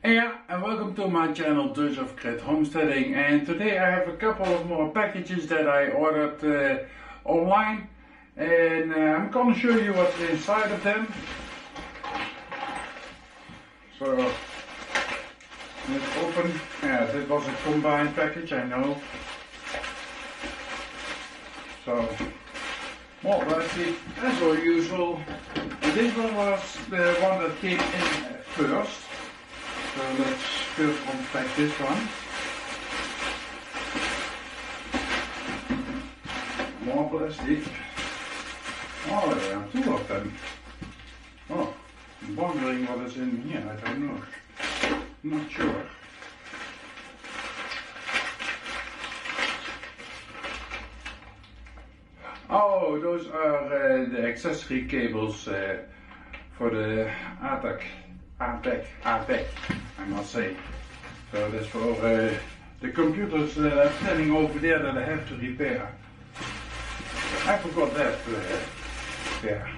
Yeah, and welcome to my channel Dutch of Grid Homesteading, and today I have a couple of more packages that I ordered online, and I'm gonna show you what's inside of them. So let's open. Yeah, this was a combined package, I know. So more plastic as usual. And this one was the one that came in first. So let's first unpack this one. More plastic. Oh, there are two of them. Oh, I'm wondering what is in here, I don't know. Not sure. Oh, those are the accessory cables for the ATEC, I must say. So that's for the computers that are standing over there that I have to repair. I forgot that there.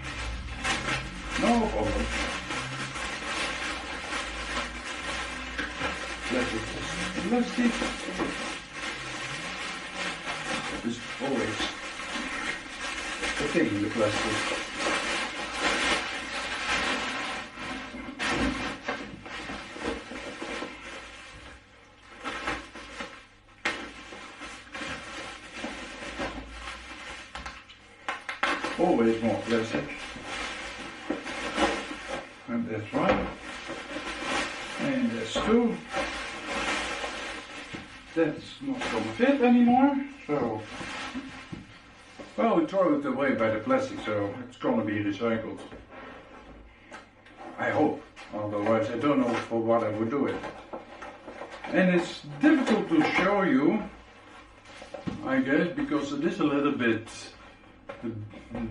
No problem. Plastic. Is always the thing, the plastic. Always more plastic. And that's one. And that's two. That's not gonna fit anymore. So, well, we throw it away by the plastic, so it's gonna be recycled. I hope. Otherwise, I don't know for what I would do it. And it's difficult to show you, I guess, because it is a little bit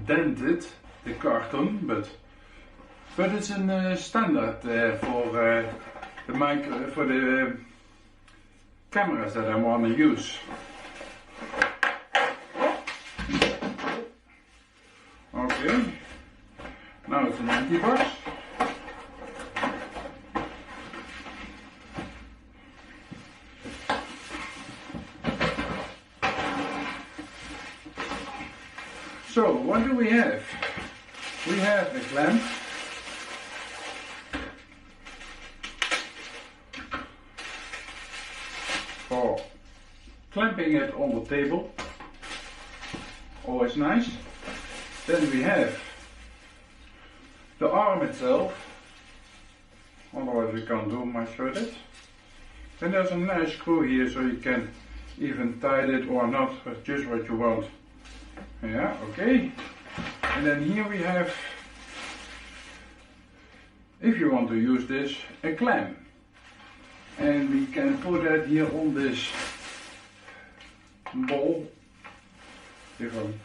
dented, the carton, but it's in standard for the cameras that I want to use. Okay, now it's an empty box. So, what do we have? We have a clamp. For clamping it on the table. Always nice. Then we have the arm itself. Otherwise we can't do much with it. And there's a nice screw here so you can even tighten it or not, just what you want. Yeah, okay. And then here we have, if you want to use this, a clamp. And we can put that here on this ball. If I'm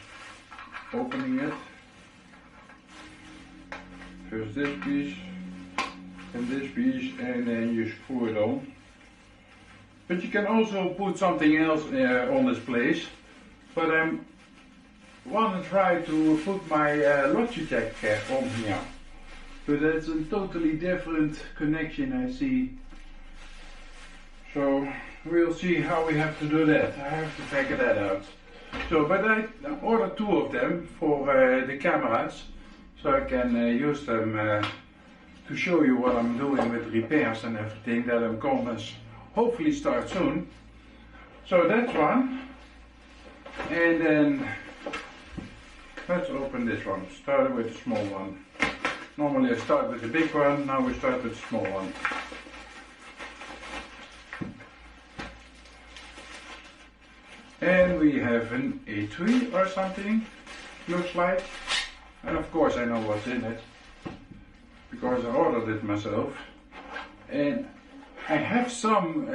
opening it. First this piece, and this piece, and then you screw it on. But you can also put something else on this place. But I'm want to try to put my Logitech on here, but that's a totally different connection I see. So we'll see how we have to do that. I have to figure that out. So, but I ordered two of them for the cameras, so I can use them to show you what I'm doing with repairs and everything that I'm going to hopefully start soon. So that's one, and then let's open this one. Start with the small one. Normally I start with the big one, now we start with the small one. And we have an A3 or something, looks like. And of course I know what's in it, because I ordered it myself. And I have some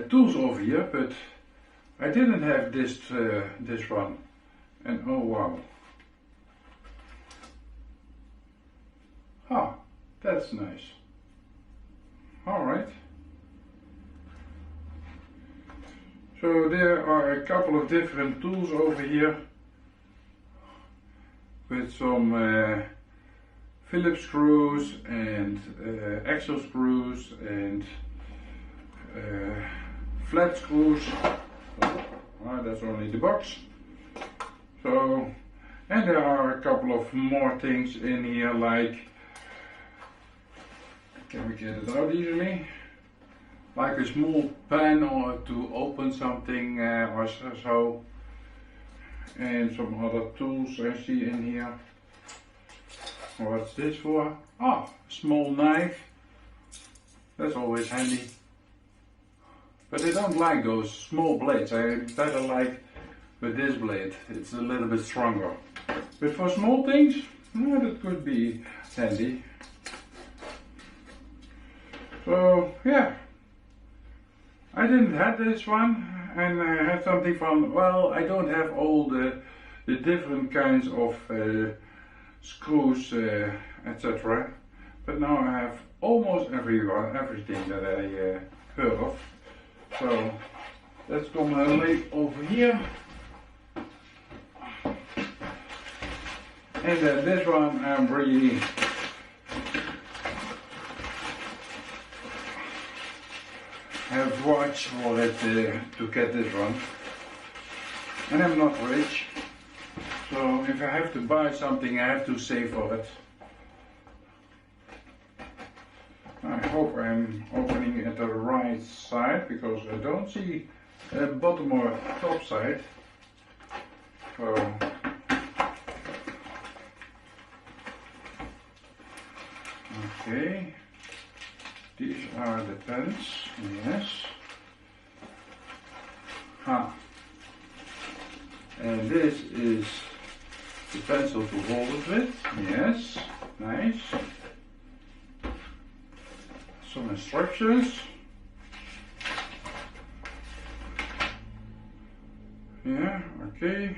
tools over here, but I didn't have this one. And oh wow. Ah, that's nice. Alright. So there are a couple of different tools over here with some Phillips screws and axle screws and flat screws. Oh, that's only the box. So, and there are a couple of more things in here, like, can we get it out easily? Like a small pen or to open something or so. And some other tools I see in here. What's this for? Ah, small knife. That's always handy. But I don't like those small blades. I better like with this blade. It's a little bit stronger. But for small things, that could be handy. So yeah, I didn't have this one, and I had something from, well, I don't have all the different kinds of screws, etc. But now I have almost everything that I heard of. So let's come lay over here. And then this one I'm really have watched for it to get this one. And I'm not rich, so if I have to buy something I have to save for it. I hope I'm opening at the right side, because I don't see a bottom or top side. So okay, these are the pens, yes. And this is the pencil to hold it with, yes, nice. Some instructions. Yeah, okay.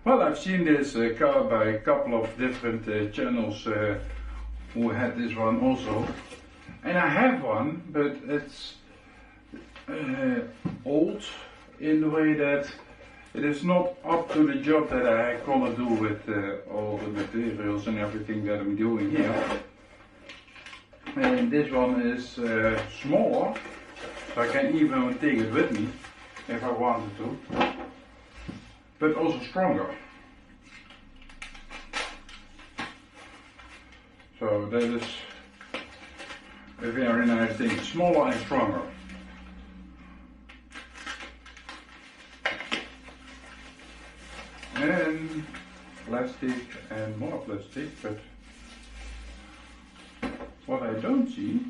Well, I've seen this by a couple of different channels who had this one also. And I have one, but it's old in the way that it is not up to the job that I gonna do with all the materials and everything that I'm doing here. And this one is smaller, so I can even take it with me if I wanted to, but also stronger. So that is a very nice thing, smaller and stronger. And plastic and more plastic, but what I don't see,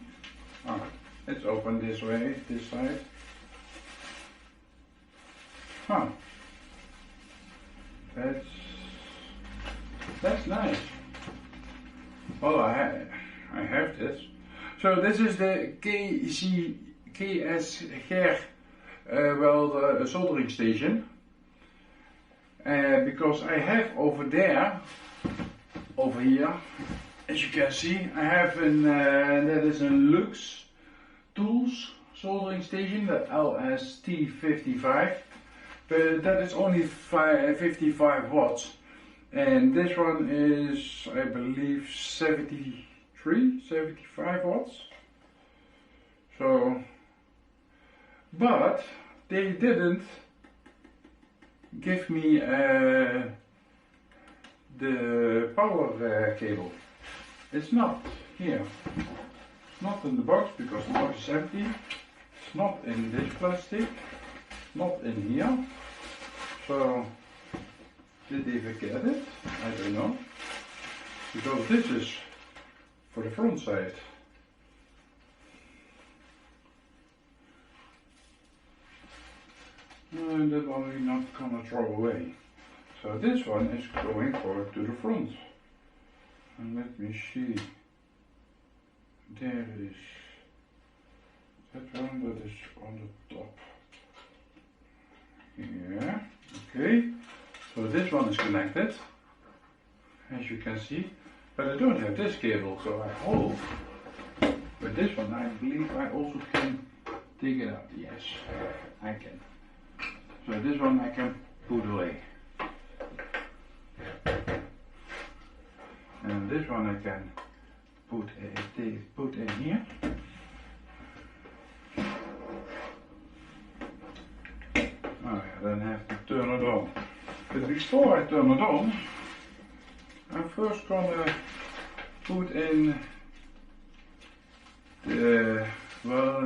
it's open this way, this side. That's nice. Well, I have this. So this is the KSGER, the soldering station. Because I have over here, as you can see, I have that is a Lux Tools soldering station, the LST55, but that is only 55 watts, and this one is, I believe, 75 watts. So, but they didn't give me the power cable. It's not here. It's not in the box because the box is empty. It's not in this plastic. Not in here. So did they forget it? I don't know. Because this is for the front side. And that one we're not gonna throw away. So this one is going forward to the front. And let me see. There it is. That one that is on the top. Yeah, okay. So this one is connected, as you can see. But I don't have this cable, so I hope. But this one, I believe I also can take it out. Yes, I can. So this one I can put away. And this one I can put in here. Oh yeah, then I have to turn it on. But before I turn it on, I'm first gonna put in the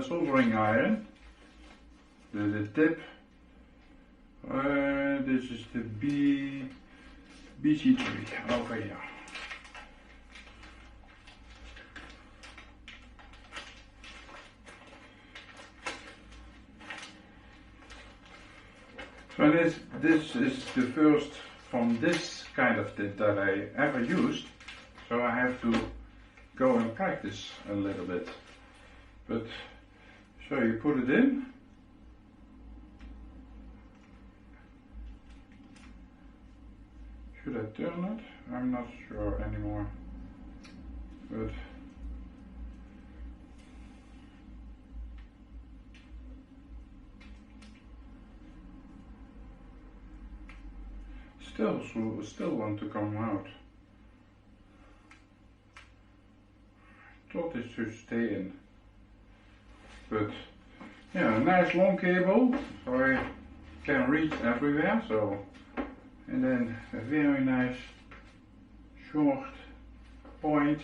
soldering iron, the tip. This is the BC3 over here. So this is the first from this kind of tip that I ever used, so I have to go and practice a little bit. But so you put it in. Should I turn it? I'm not sure anymore. But still want to come out. Thought it should stay in. But yeah, a nice long cable, so I can reach everywhere. So, and then a very nice short point.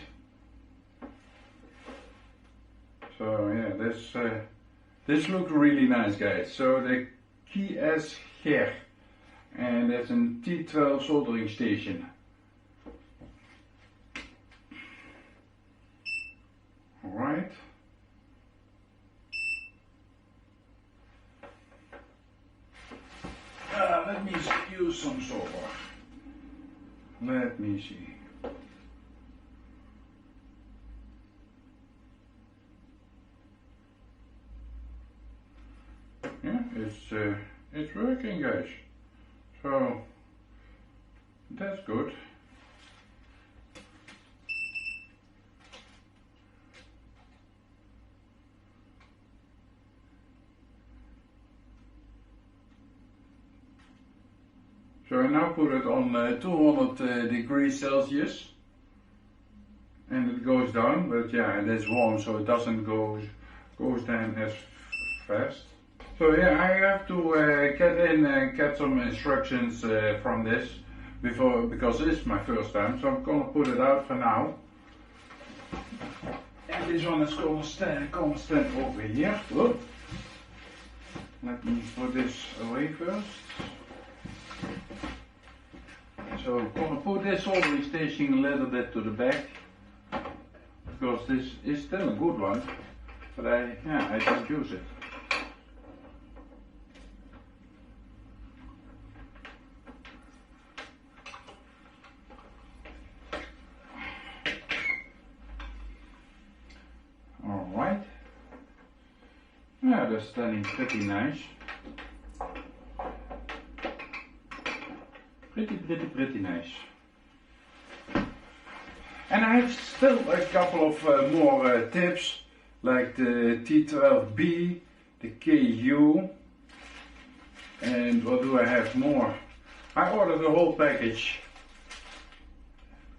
So yeah, this looks really nice, guys. So the KSGER, and that's a T12 soldering station. All right. Let me use some solder. Let me see. Yeah, it's working, guys. So that's good. So I now put it on 200 degrees Celsius, and it goes down, but yeah, it is warm, so it doesn't goes down as fast. So yeah, I have to get some instructions from this before, because this is my first time, so I'm gonna put it out for now. And this one is gonna stand over here. Whoop. Let me put this away first. So I'm gonna put this soldering station a little bit to the back, because this is still a good one, but I don't use it. All right. Yeah, they're standing pretty nice. Pretty nice. And I have still a couple of more tips, like the T12B, the KU, and what do I have more? I ordered the whole package,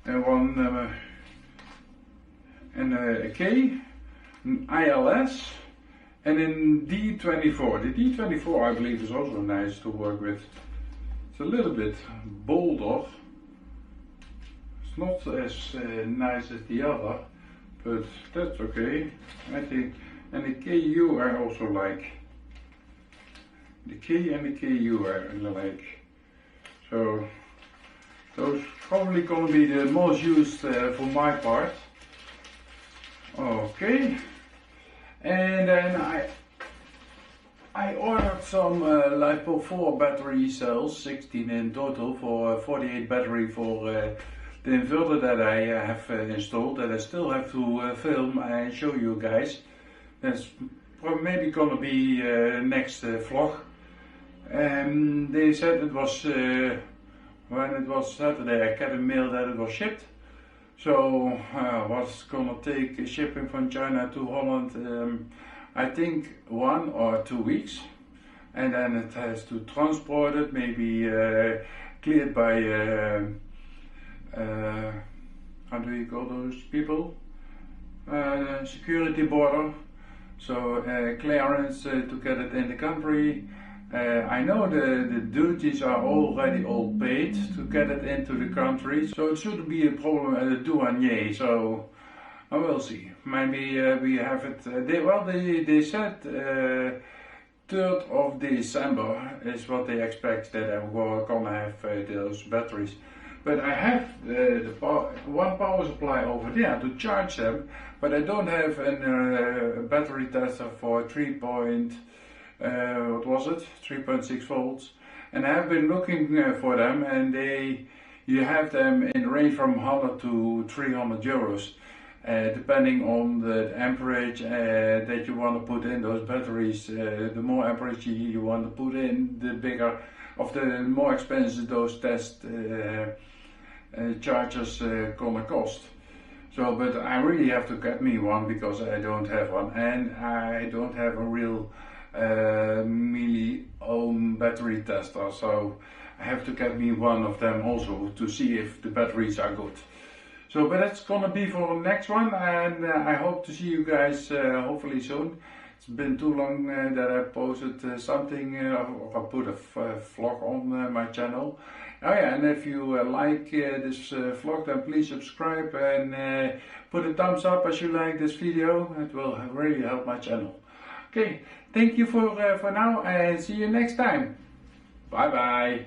and one and a K, an ILS, and then D24. The D24 I believe is also nice to work with. It's a little bit bolder. It's not as nice as the other, but that's okay, I think. And the KU I also like. The K and the KU I really like. So those probably gonna be the most used for my part. Okay. And then I ordered some LiPo 4 battery cells, 16 in total, for 48 battery for the inverter that I have installed, that I still have to film and show you guys. That's maybe gonna be next vlog. They said it was, when it was Saturday, I got a mail that it was shipped. So I was gonna take shipping from China to Holland, I think 1 or 2 weeks, and then it has to transport it, maybe cleared by how do you call those people? Security border. So clearance to get it in the country. I know the duties are already all paid to get it into the country, so it shouldn't be a problem at the douanier. So I will see. Maybe we have it. They said 3rd of December is what they expect that I'm gonna have those batteries. But I have one power supply over there to charge them, but I don't have a battery tester for 3.6 volts, and I have been looking for them, and you have them in range from 100 to 300 euros, depending on the amperage that you want to put in those batteries. The more amperage you want to put in, the more expensive those test chargers gonna cost. So, but I really have to get me one because I don't have one, and I don't have a real milli-ohm battery tester, so I have to get me one of them also to see if the batteries are good. So, but that's gonna be for the next one, and I hope to see you guys hopefully soon. It's been too long that I posted something or I put a vlog on my channel. Oh yeah, and if you like this vlog, then please subscribe and put a thumbs up as you like this video. It will really help my channel. Okay, thank you for now, and see you next time. Bye bye.